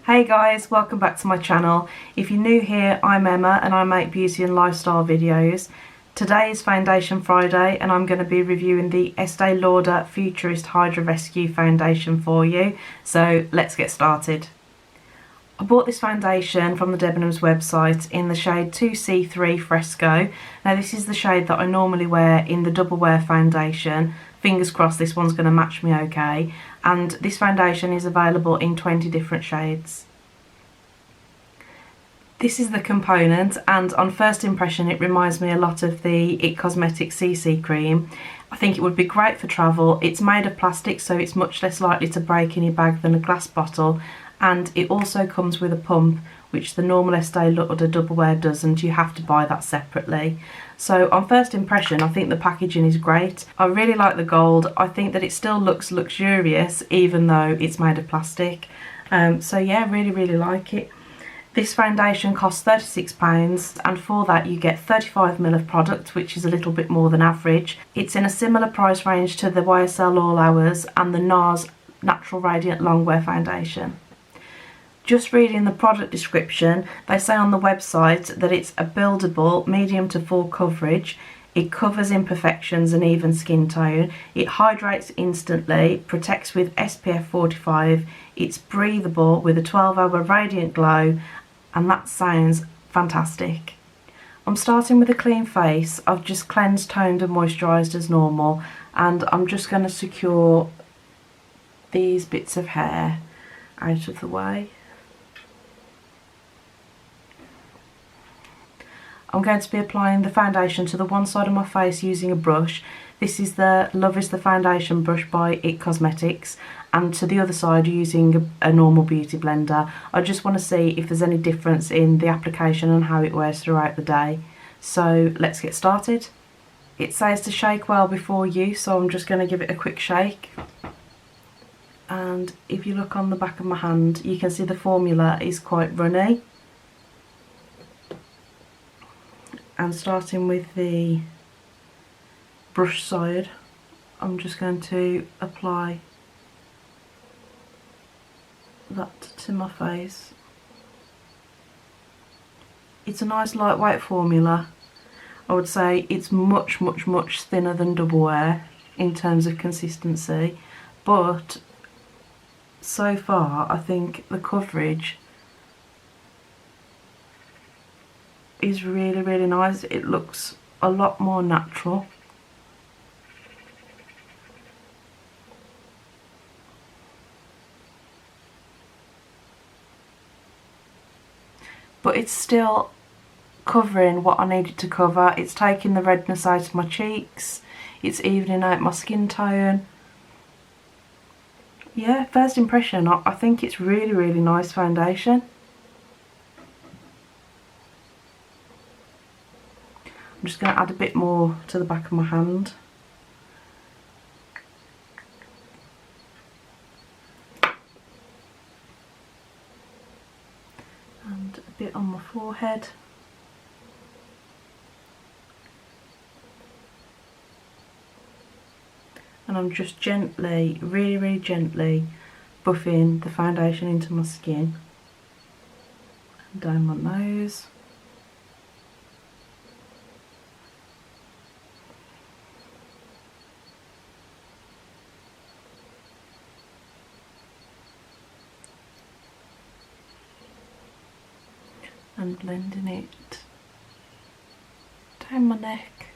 Hey guys, welcome back to my channel. If you're new here, I'm Emma and I make beauty and lifestyle videos. Today is Foundation Friday and I'm going to be reviewing the Estee Lauder Futurist Hydra Rescue Foundation for you. So let's get started. I bought this foundation from the Debenhams website in the shade 2C3 Fresco. Now this is the shade that I normally wear in the double wear foundation. Fingers crossed this one's going to match me okay. And this foundation is available in 20 different shades. This is the component, and on first impression it reminds me a lot of the IT Cosmetics CC cream. I think it would be great for travel. It's made of plastic, so it's much less likely to break in your bag than a glass bottle, and it also comes with a pump, which the normal Estee Lauder double wear doesn't. You have to buy that separately. So on first impression I think the packaging is great. I really like the gold. I think that it still looks luxurious even though it's made of plastic. So yeah, really like it. This foundation costs £36 and for that you get 35ml of product, which is a little bit more than average. It's in a similar price range to the YSL All Hours and the NARS Natural Radiant Longwear Foundation. Just reading the product description, they say on the website that it's a buildable medium to full coverage. It covers imperfections and even skin tone. It hydrates instantly, protects with SPF 45. It's breathable with a 12-hour radiant glow, and that sounds fantastic. I'm starting with a clean face. I've just cleansed, toned and moisturised as normal, and I'm just going to secure these bits of hair out of the way. I'm going to be applying the foundation to the one side of my face using a brush. This is the Love is the Foundation brush by IT Cosmetics, and to the other side using a normal beauty blender. I just want to see if there's any difference in the application and how it wears throughout the day. So let's get started. It says to shake well before use, so I'm just going to give it a quick shake. And if you look on the back of my hand, you can see the formula is quite runny. And starting with the brush side, I'm just going to apply that to my face. It's a nice lightweight formula. I would say it's much thinner than double wear in terms of consistency, but so far I think the coverage is really nice. It looks a lot more natural. But it's still covering what I need it to cover. It's taking the redness out of my cheeks. It's evening out my skin tone. Yeah, first impression, I think it's really nice foundation. I'm just going to add a bit more to the back of my hand. And a bit on my forehead. And I'm just gently, really gently buffing the foundation into my skin. And down my nose. And blending it down my neck.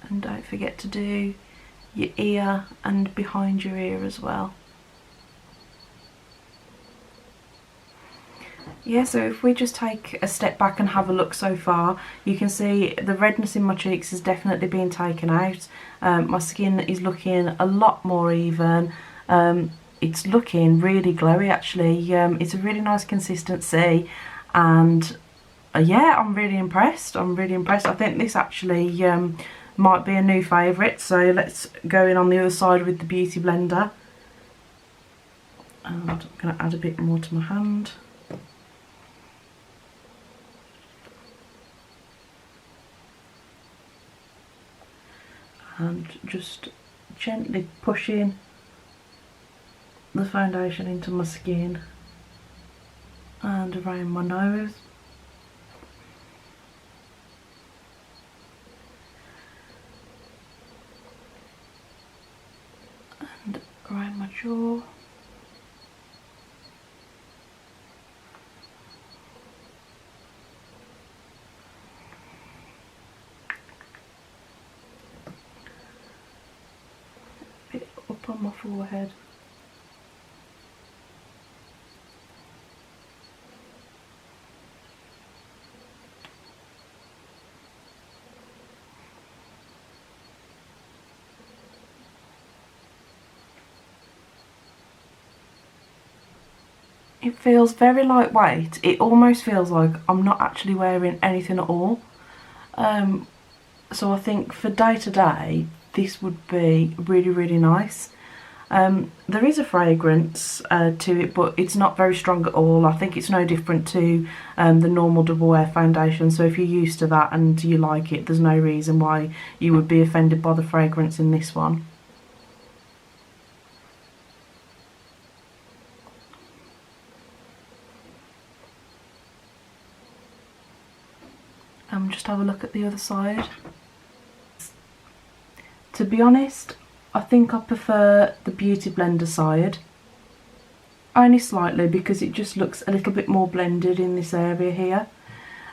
And don't forget to do your ear and behind your ear as well. Yeah, so if we just take a step back and have a look so far, you can see the redness in my cheeks has definitely been taken out. My skin is looking a lot more even. It's looking really glowy actually. It's a really nice consistency, and yeah, I'm really impressed. I think this actually might be a new favourite. So let's go in on the other side with the beauty blender. And I'm going to add a bit more to my hand. and just gently pushing the foundation into my skin and around my nose. And around my jaw. A bit up on my forehead. It feels very lightweight. It almost feels like I'm not actually wearing anything at all. So I think for day to day, this would be really, really nice. There is a fragrance to it, but it's not very strong at all. I think it's no different to the normal double wear foundation. So if you're used to that and you like it, there's no reason why you would be offended by the fragrance in this one. Just have a look at the other side. To be honest, I think I prefer the Beauty Blender side. Only slightly, because it just looks a little bit more blended in this area here.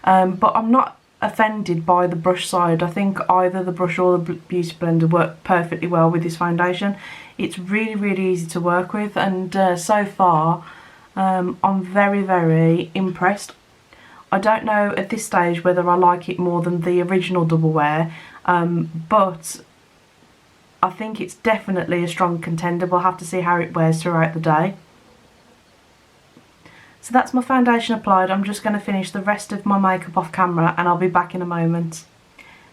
But I'm not offended by the brush side. I think either the brush or the Beauty Blender work perfectly well with this foundation. It's really, really easy to work with, and so far I'm very, very impressed. I don't know at this stage whether I like it more than the original double wear, but I think it's definitely a strong contender. We'll have to see how it wears throughout the day. So that's my foundation applied. I'm just going to finish the rest of my makeup off camera and I'll be back in a moment.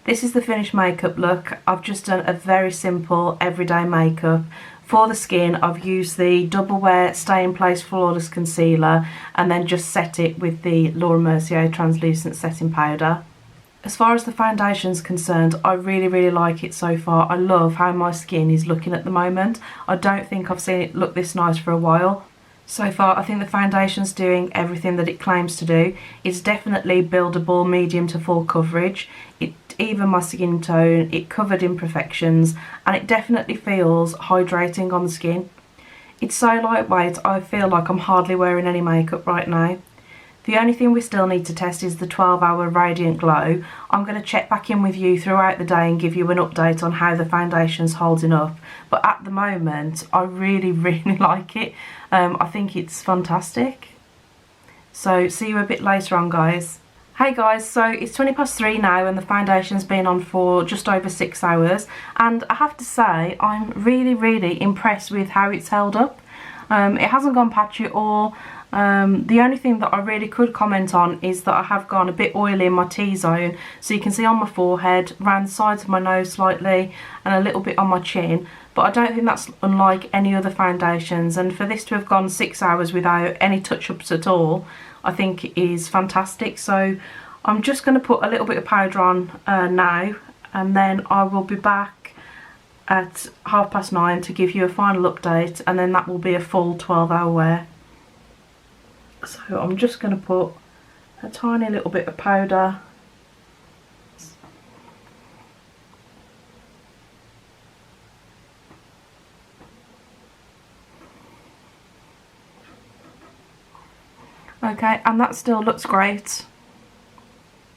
This is the finished makeup look. I've just done a very simple everyday makeup. For the skin, I've used the Double Wear Stay in Place Flawless Concealer and then just set it with the Laura Mercier Translucent Setting Powder. As far as the foundation's concerned, I really, really like it so far. I love how my skin is looking at the moment. I don't think I've seen it look this nice for a while. So far, I think the foundation's doing everything that it claims to do. It's definitely buildable, medium to full coverage. It even my skin tone, it covered imperfections, and it definitely feels hydrating on the skin. It's so lightweight, I feel like I'm hardly wearing any makeup right now. The only thing we still need to test is the 12-hour radiant glow. I'm going to check back in with you throughout the day and give you an update on how the foundation's holding up. But at the moment, I really, really like it. I think it's fantastic. So see you a bit later on, guys. Hey guys, so it's 3:20 now and the foundation's been on for just over 6 hours, and I have to say I'm really, really impressed with how it's held up. It hasn't gone patchy at all. The only thing that I really could comment on is that I have gone a bit oily in my T-zone, so you can see on my forehead, around the sides of my nose slightly, and a little bit on my chin. But I don't think that's unlike any other foundations, and for this to have gone 6 hours without any touch-ups at all, I think is fantastic. So I'm just going to put a little bit of powder on now, and then I will be back at 9:30 to give you a final update, and then that will be a full 12-hour wear. So I'm just going to put a tiny little bit of powder. Okay, and that still looks great,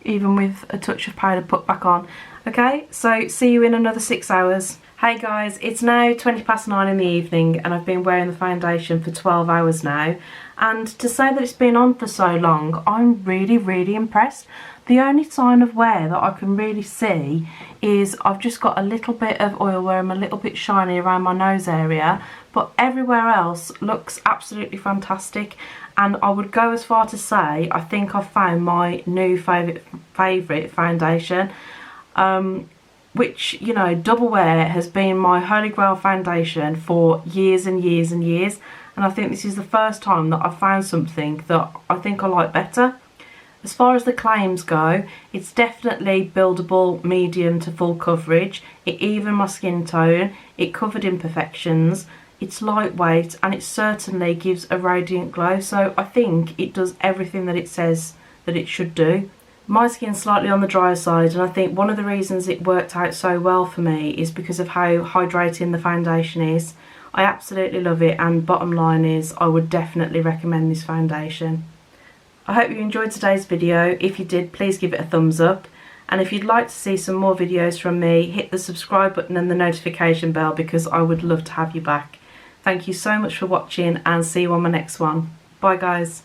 even with a touch of powder put back on. Okay, so see you in another 6 hours. Hey guys, it's now 9:20 in the evening and I've been wearing the foundation for 12 hours now. And to say that it's been on for so long, I'm really, really impressed. The only sign of wear that I can really see is I've just got a little bit of oil where I'm a little bit shiny around my nose area, but everywhere else looks absolutely fantastic. And I would go as far to say I think I've found my new favourite foundation, which, you know, Double Wear has been my holy grail foundation for years and years and years, and I think this is the first time that I've found something that I think I like better. As far as the claims go, it's definitely buildable medium to full coverage. It evened my skin tone, it covered imperfections, it's lightweight, and it certainly gives a radiant glow, so I think it does everything that it says that it should do. My skin's slightly on the drier side, and I think one of the reasons it worked out so well for me is because of how hydrating the foundation is. I absolutely love it, and bottom line is I would definitely recommend this foundation. I hope you enjoyed today's video. If you did, please give it a thumbs up. And if you'd like to see some more videos from me, hit the subscribe button and the notification bell because I would love to have you back. Thank you so much for watching and see you on my next one. Bye guys.